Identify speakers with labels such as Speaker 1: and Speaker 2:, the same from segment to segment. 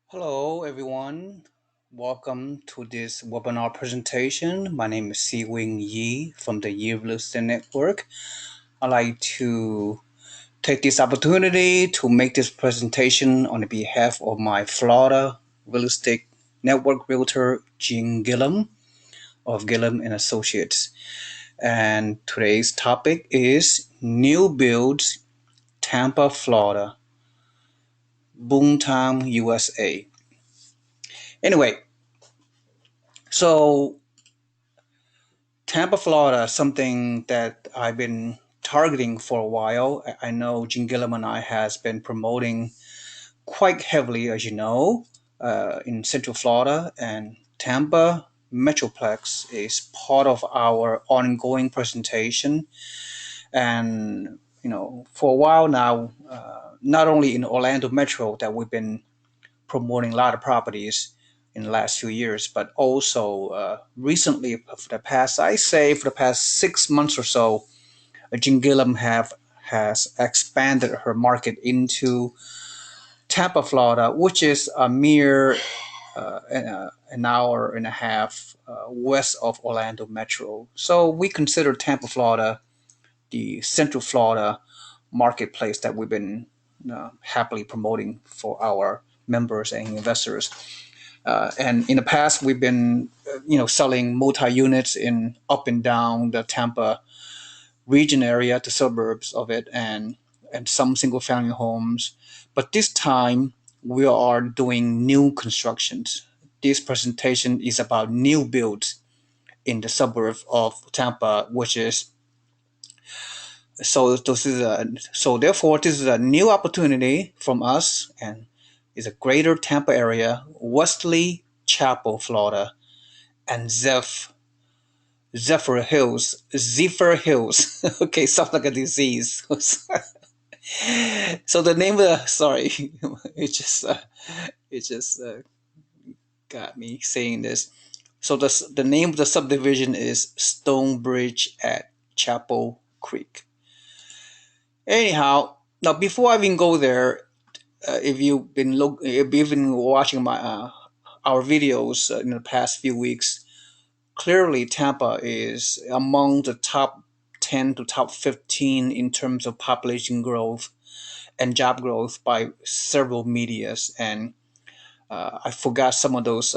Speaker 1: Hello, everyone. Welcome to this webinar presentation. My name is Seewing Yee from the Yee Real Estate Network. I'd like to take this opportunity to make this presentation on behalf of my Florida Real Estate Network realtor, Jean Gillum of Gillum and Associates. And today's topic is New Builds Tampa, Florida, Boomtown, USA. Anyway, so Tampa, Florida, is something that I've been targeting for a while. I know Jim Gillum and I has been promoting quite heavily, as you know, in Central Florida, and Tampa Metroplex is part of our ongoing presentation. And for a while now, not only in Orlando Metro that we've been promoting a lot of properties in the last few years, but also recently, for the past 6 months or so, Jean Gillum has expanded her market into Tampa, Florida, which is a mere an hour and a half west of Orlando Metro. So we consider Tampa, Florida, the Central Florida marketplace that we've been happily promoting for our members and investors. And in the past, we've been, selling multi-units in up and down the Tampa region area, the suburbs of it, and some single-family homes. But this time, we are doing new constructions. This presentation is about new builds in the suburb of Tampa, which is therefore this is a new opportunity from us, and is a greater Tampa area, Wesley Chapel, Florida, and Zephyr Hills. Zephyr Hills. Okay, sounds like a disease. So the name of the sorry, it just got me saying this. So the name of the subdivision is Stonebridge at Chapel Creek. Anyhow, now before I even go there, if you've been watching our videos in the past few weeks, clearly Tampa is among the top 10 to top 15 in terms of population growth and job growth by several medias. And I forgot some of those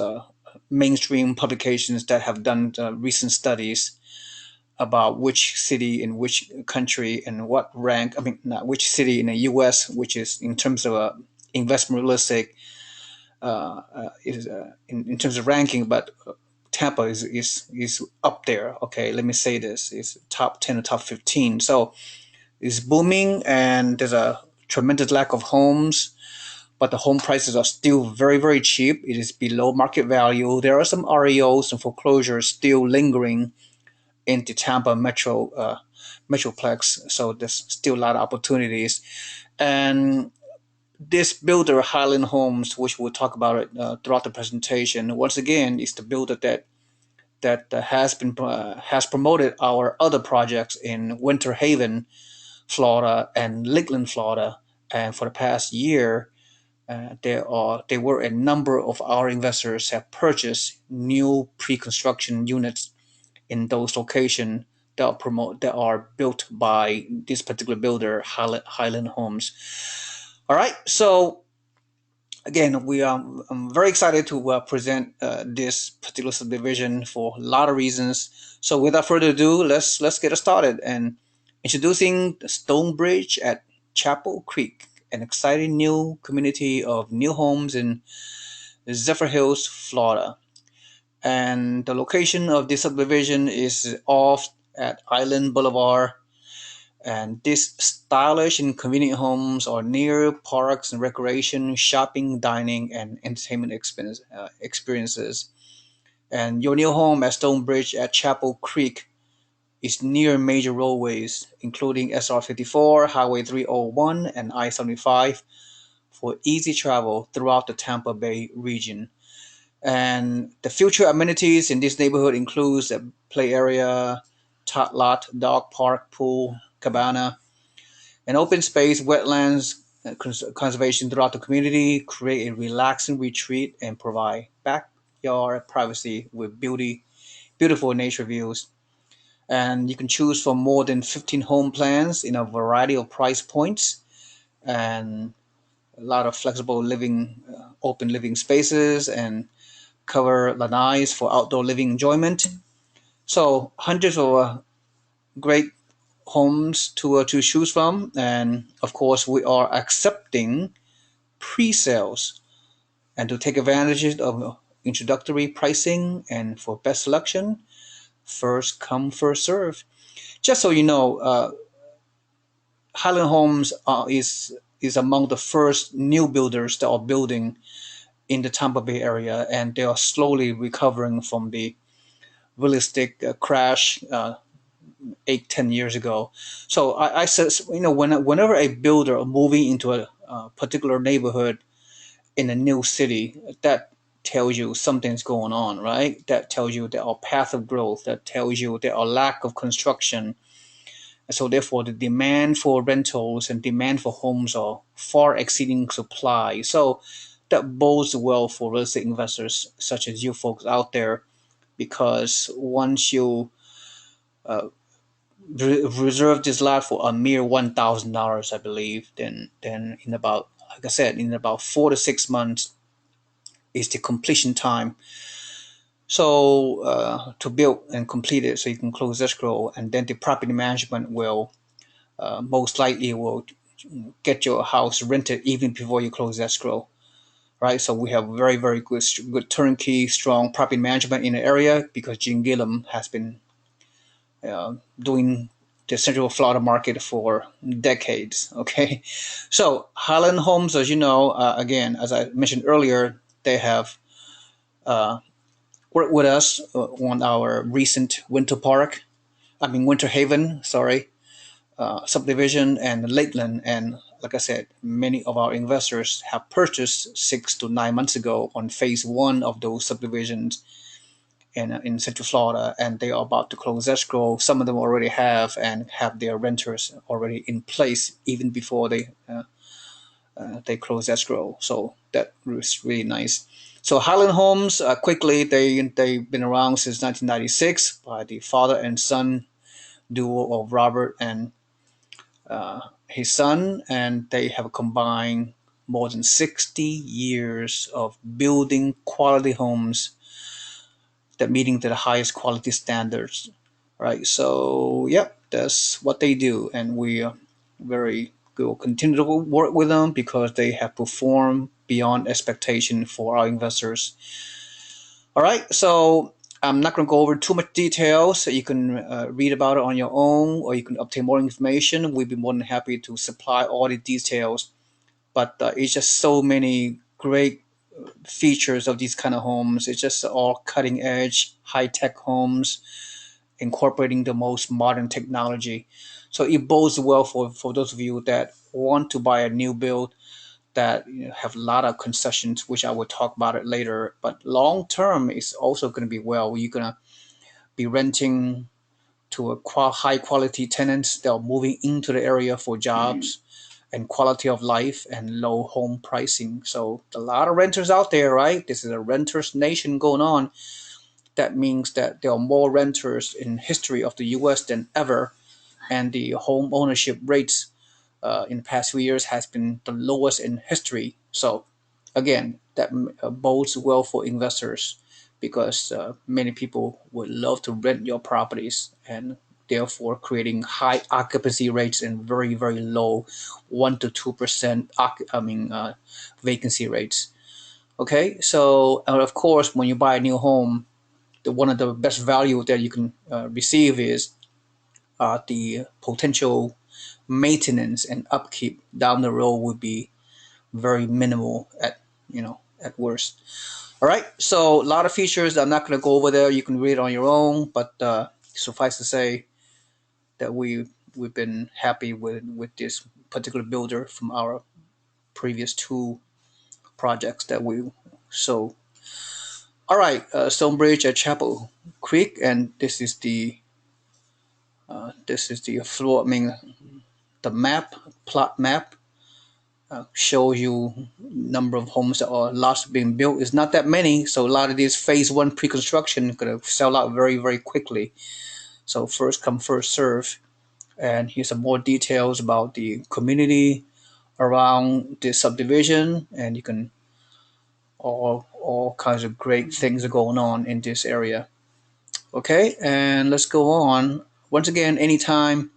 Speaker 1: mainstream publications that have done recent studies about which city in which country and what rank. I mean, not which city in the U.S., which is in terms of investment real estate, is in terms of ranking, but Tampa is up there. Okay, let me say this: it's top 10 or top 15. So it's booming, and there's a tremendous lack of homes, but the home prices are still very, very cheap. It is below market value. There are some REOs and foreclosures still lingering in the Tampa metroplex. So there's still a lot of opportunities. And this builder, Highland Homes, which we'll talk about it throughout the presentation, once again, is the builder that has promoted our other projects in Winter Haven, Florida, and Lakeland, Florida. And for the past year, there were a number of our investors have purchased new pre-construction units in those locations that are built by this particular builder, Highland Homes. All right, so again, I'm very excited to present this particular subdivision for a lot of reasons. So without further ado, let's get started. And introducing the Stonebridge at Chapel Creek, an exciting new community of new homes in Zephyr Hills, Florida. And the location of this subdivision is off at Island Boulevard. And these stylish and convenient homes are near parks and recreation, shopping, dining, and entertainment experiences. And your new home at Stonebridge at Chapel Creek is near major roadways, including SR 54, Highway 301, and I 75 for easy travel throughout the Tampa Bay region. And the future amenities in this neighborhood includes a play area, tot lot, dog park, pool, cabana, an open space, wetlands, conservation throughout the community, create a relaxing retreat, and provide backyard privacy with beautiful nature views. And you can choose from more than 15 home plans in a variety of price points and a lot of flexible living, open living spaces, and cover lanais for outdoor living enjoyment. So hundreds of great homes to choose from, and of course we are accepting pre-sales and to take advantage of introductory pricing and for best selection, first come first serve. Just so you know, Highland Homes is among the first new builders that are building in the Tampa Bay area, and they are slowly recovering from the real estate crash 8-10 years ago. So I said, whenever a builder moving into a particular neighborhood in a new city, that tells you something's going on, right? That tells you there are path of growth. That tells you there are lack of construction. So therefore, the demand for rentals and demand for homes are far exceeding supply. So that bodes well for real estate investors such as you folks out there, because once you reserve this lot for a mere $1,000, I believe, then in about, like I said, in about 4 to 6 months is the completion time. So to build and complete it, so you can close escrow, and then the property management will most likely will get your house rented even before you close escrow, right? So we have very good turnkey, strong property management in the area because Gene Gillum has been doing the Central Florida market for decades. Okay, so Highland Homes, as you know, again, as I mentioned earlier, they have worked with us on our recent Winter Haven, sorry, subdivision and Lakeland. And like I said, many of our investors have purchased 6 to 9 months ago on phase one of those subdivisions in Central Florida, and they are about to close escrow. Some of them already have and have their renters already in place even before they close escrow. So that was really nice. So Highland Homes, quickly, they've been around since 1996 by the father and son duo of Robert and his son, and they have combined more than 60 years of building quality homes that meeting to the highest quality standards, right? So, yep, that's what they do, and we will continue to work with them because they have performed beyond expectation for our investors. All right, so I'm not going to go over too much details. So you can read about it on your own, or you can obtain more information. We'd be more than happy to supply all the details. But it's just so many great features of these kind of homes. It's just all cutting edge, high tech homes, incorporating the most modern technology. So it bodes well for those of you that want to buy a new build that have a lot of concessions, which I will talk about it later. But long term, it's also going to be well. You're going to be renting to a high quality tenants that are moving into the area for jobs and quality of life and low home pricing. So a lot of renters out there, right? This is a renters nation going on. That means that there are more renters in history of the U.S. than ever, and the home ownership rates in the past few years has been the lowest in history. So again, that bodes well for investors because many people would love to rent your properties, and therefore creating high occupancy rates and very low 1 to 2% vacancy rates. Okay, so of course when you buy a new home, one of the best value that you can receive is the potential maintenance and upkeep down the road would be very minimal at worst. All right, so a lot of features. I'm not going to go over there. You can read it on your own, but suffice to say that we've been happy with this particular builder from our previous two projects that we so. All right, Stonebridge at Chapel Creek, and this is the floor. I mean, the plot map, shows you number of homes that are lots being built. It's not that many, so a lot of these phase one pre-construction gonna sell out very very quickly. So first come first serve. And here's some more details about the community around the subdivision, and you can all kinds of great things are going on in this area. Okay, and let's go on. Once again, anytime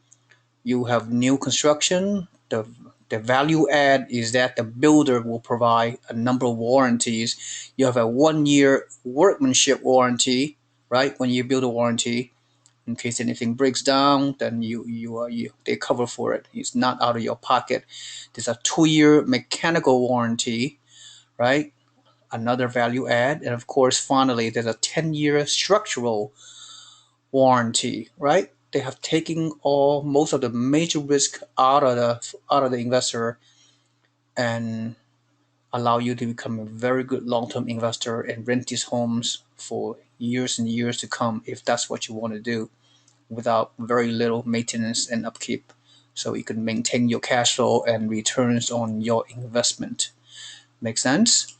Speaker 1: you have new construction, the value add is that the builder will provide a number of warranties. You have a 1 year workmanship warranty, right? When you build a warranty, in case anything breaks down, then you they cover for it. It's not out of your pocket. There's a 2 year mechanical warranty, right? Another value add, and of course, finally, there's a 10 year structural warranty, right? They have taken all most of the major risk out of the investor and allow you to become a very good long-term investor and rent these homes for years and years to come if that's what you want to do without very little maintenance and upkeep. So you can maintain your cash flow and returns on your investment. Make sense?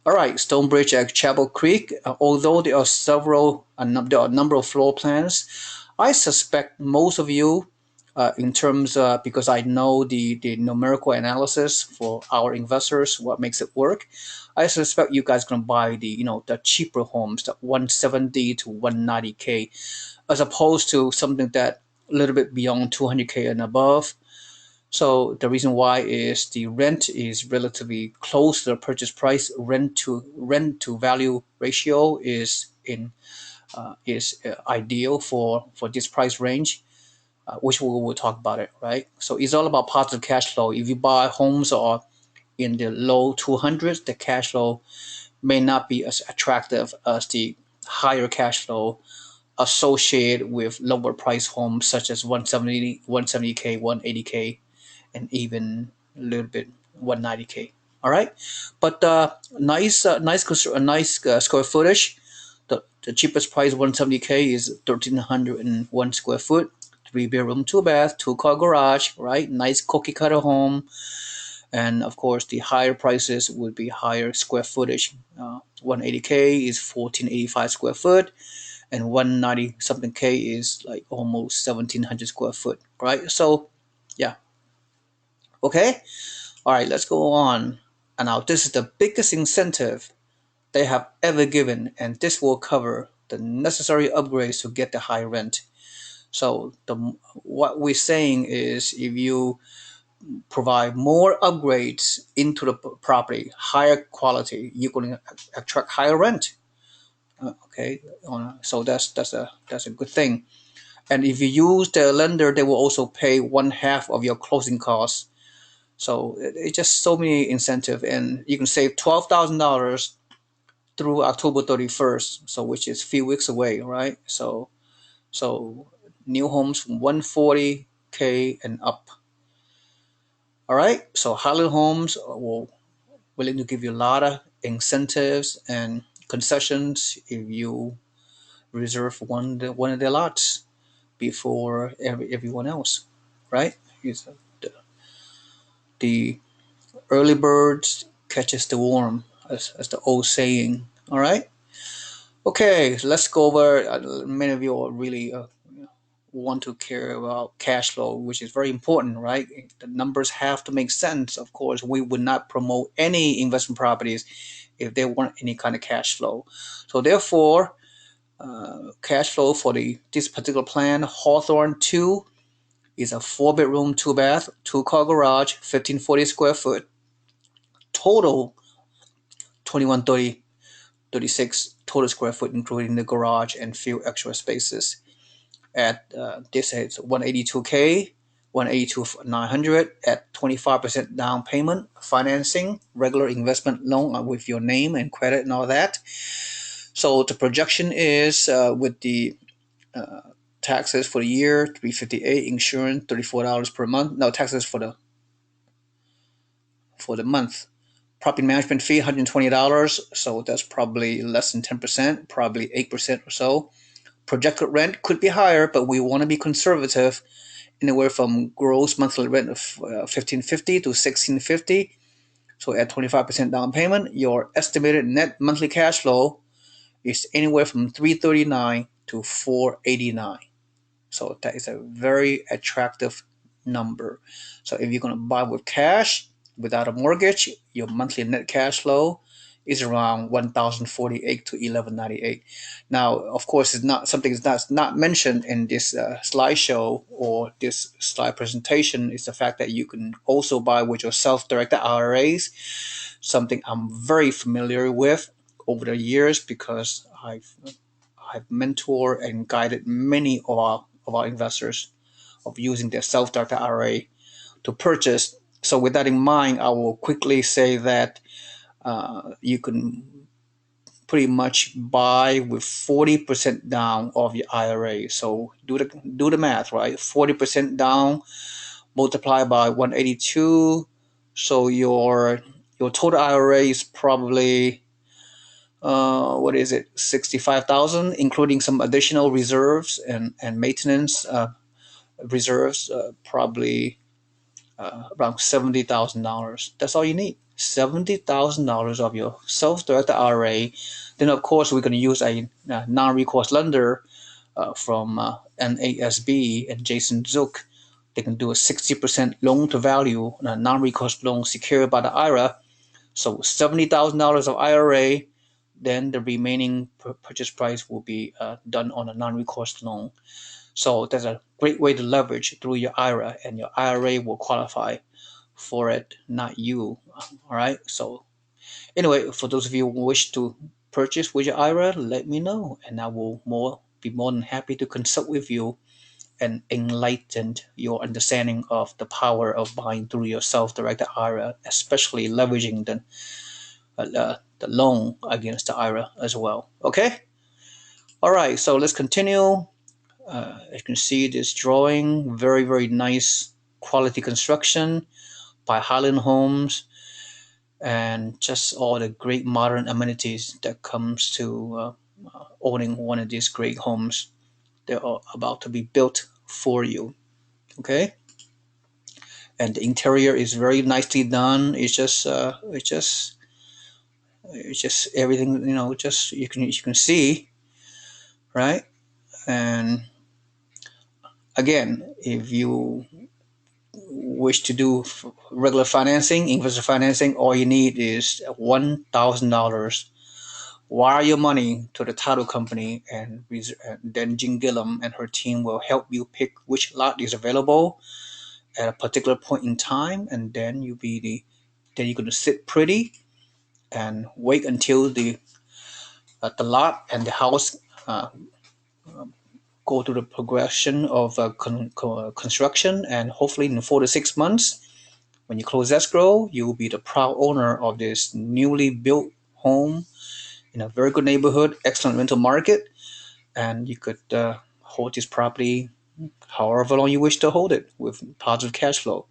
Speaker 1: All right, Stonebridge at Chapel Creek. Although there are a number of floor plans, I suspect most of you, in terms because I know the numerical analysis for our investors, what makes it work. I suspect you guys gonna buy the cheaper homes, the 170 to 190K, as opposed to something that a little bit beyond 200K and above. So the reason why is the rent is relatively close to the purchase price. Rent to value ratio is ideal for this price range, which we will talk about it, right? So it's all about positive cash flow. If you buy homes or in the low 200s, the cash flow may not be as attractive as the higher cash flow associated with lower price homes such as 170K, 180K, and even a little bit 190K. All right, but nice square footage. The cheapest price 170K is 1,301 square foot, 3 bedroom, 2 bath, 2 car garage. Right, nice cookie cutter home, and of course the higher prices would be higher square footage. 180K is 1,485 square foot, and 190 something K is like almost 1,700 square foot. Right, so yeah, okay. All right, let's go on. And now this is the biggest incentive they have ever given, and this will cover the necessary upgrades to get the high rent. So what we're saying is if you provide more upgrades into the property, higher quality, you're going to attract higher rent. Okay, so that's a good thing. And if you use the lender, they will also pay one half of your closing costs. So it's just so many incentive, and you can save $12,000 through October 31st. So which is a few weeks away, right? So new homes from 140K and up. All right. So Highland Homes will willing to give you a lot of incentives and concessions if you reserve one of their lots before everyone else, right? The early birds catches the worm, as the old saying. All right. Okay, so let's go over. Many of you are really want to care about cash flow, which is very important, right? The numbers have to make sense. Of course, we would not promote any investment properties if there weren't any kind of cash flow. So therefore, cash flow for this particular plan, Hawthorne 2, is a 4 bedroom, 2 bath, 2 car garage, 1,540 square foot, total 2,130 36 total square foot, including the garage and few extra spaces. At this is 182K, 182,900 at 25% down payment, financing, regular investment loan with your name and credit and all that. So the projection is with the taxes for the year 358, insurance $34 per month. No taxes for the month. Property management fee $120, so that's probably less than 10%, probably 8% or so. Projected rent could be higher, but we want to be conservative, anywhere from gross monthly rent of 1,550 to 1,650. So at 25% down payment, your estimated net monthly cash flow is anywhere from 339 to 489. So that is a very attractive number. So if you're going to buy with cash without a mortgage, your monthly net cash flow is around 1,048 to 1,198. Now, of course, it's not something that's not mentioned in this slideshow or this slide presentation. Is the fact that you can also buy with your self-directed IRAs, something I'm very familiar with over the years because I've mentored and guided many of our investors of using their self-directed IRA to purchase. So with that in mind, I will quickly say that you can pretty much buy with 40% down of your IRA. So do the math, right? 40% down multiplied by 182. So your total IRA is probably what is it, 65,000, including some additional reserves and maintenance reserves, probably around $70,000. That's all you need. $70,000 of your self-directed IRA. Then, of course, we're going to use a non-recourse lender from NASB and Jason Zook. They can do a 60% loan to value, non-recourse loan secured by the IRA. So $70,000 of IRA, then the remaining purchase price will be done on a non-recourse loan. So that's a great way to leverage through your IRA, and your IRA will qualify for it, not you. All right. So anyway, for those of you who wish to purchase with your IRA, let me know, and I will be more than happy to consult with you and enlighten your understanding of the power of buying through your self-directed IRA, especially leveraging the loan against the IRA as well. Okay. All right. So let's continue. You can see this drawing, very, very nice quality construction by Highland Homes, and just all the great modern amenities that comes to owning one of these great homes. They're about to be built for you. Okay, and the interior is very nicely done. It's just everything, just you can see, right? And again, if you wish to do regular financing, investor financing, all you need is $1,000. Wire your money to the title company, and then Jean Gillum and her team will help you pick which lot is available at a particular point in time, and then then you're going to sit pretty and wait until the lot and the house uh, go through the progression of construction, and hopefully in 4 to 6 months, when you close escrow, you will be the proud owner of this newly built home in a very good neighborhood, excellent rental market, and you could hold this property however long you wish to hold it with positive cash flow.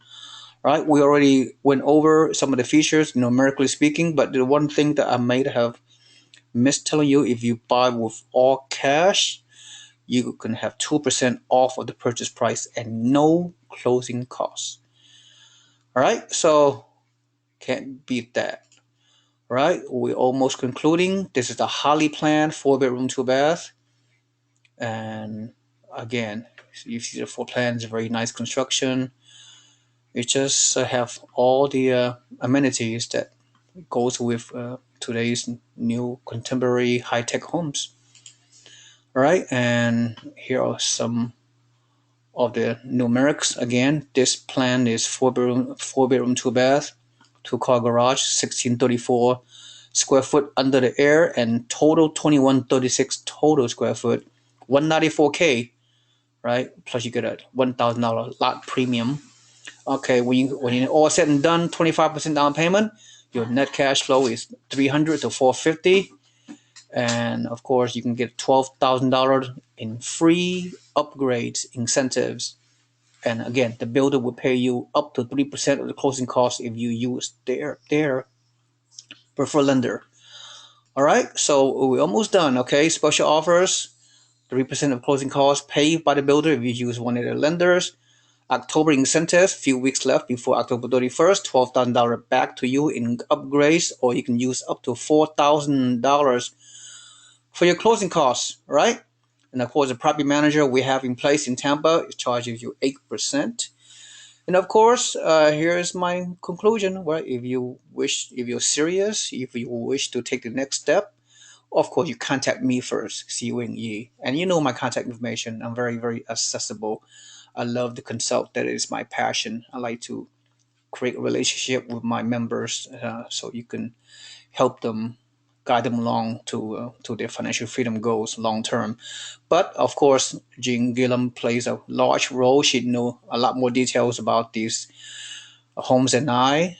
Speaker 1: Right? We already went over some of the features, numerically speaking, but the one thing that I might have missed telling you, if you buy with all cash, you can have 2% off of the purchase price and no closing costs. All right, so can't beat that. All right, we're almost concluding. This is the Holly plan, 4 bedroom, 2 bath, and again, you see the floor plan is a very nice construction. It just have all the amenities that goes with today's new contemporary high-tech homes. All right, and here are some of the numerics. Again, this plan is 4 bedroom, 2 bath, 2 car garage, 1634 square foot under the air, and total 2136 total square foot, 194K, right? Plus you get a $1,000 lot premium. Okay, when you all said and done, 25% down payment, your net cash flow is 300 to 450, and of course you can get $12,000 in free upgrades incentives. And again, the builder will pay you up to 3% of the closing costs if you use their preferred lender. All right, so we're almost done. Okay, special offers: 3% of closing costs paid by the builder if you use one of their lenders. October incentive, few weeks left before October 31st, $12,000 back to you in upgrades, or you can use up to $4,000 for your closing costs, right? And of course, the property manager we have in place in Tampa charges you 8%. And of course, here's my conclusion, right? If you're serious, if you wish to take the next step, of course, you contact me first, Seewing Yee. And you know my contact information. I'm very, very accessible. I love to consult. That is my passion. I like to create a relationship with my members so you can help them, guide them along to their financial freedom goals long term. But of course, Jean Gillum plays a large role. She know a lot more details about these homes than I.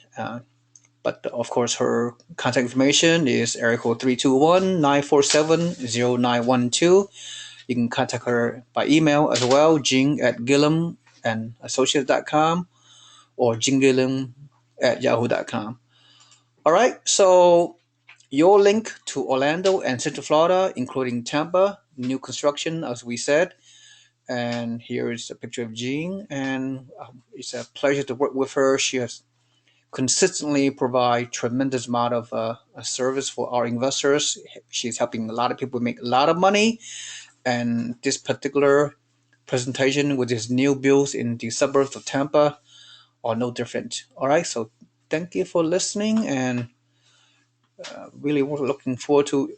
Speaker 1: But of course, her contact information is area code 321-947-0912. You can contact her by email as well, jing at gillum and associates.com or jinggillum at yahoo.com. All right, so your link to Orlando and Central Florida, including Tampa, new construction, as we said. And here is a picture of Jean, and it's a pleasure to work with her. She has consistently provide tremendous amount of a service for our investors. She's helping a lot of people make a lot of money, and this particular presentation with his new builds in the suburbs of Tampa are no different. All right, so thank you for listening, and really looking forward to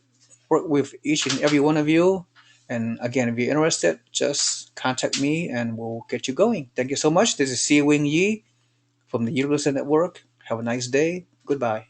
Speaker 1: work with each and every one of you. And again, if you're interested, just contact me and we'll get you going. Thank you so much. This is Seewing Yee from the Universal Network. Have a nice day. Goodbye.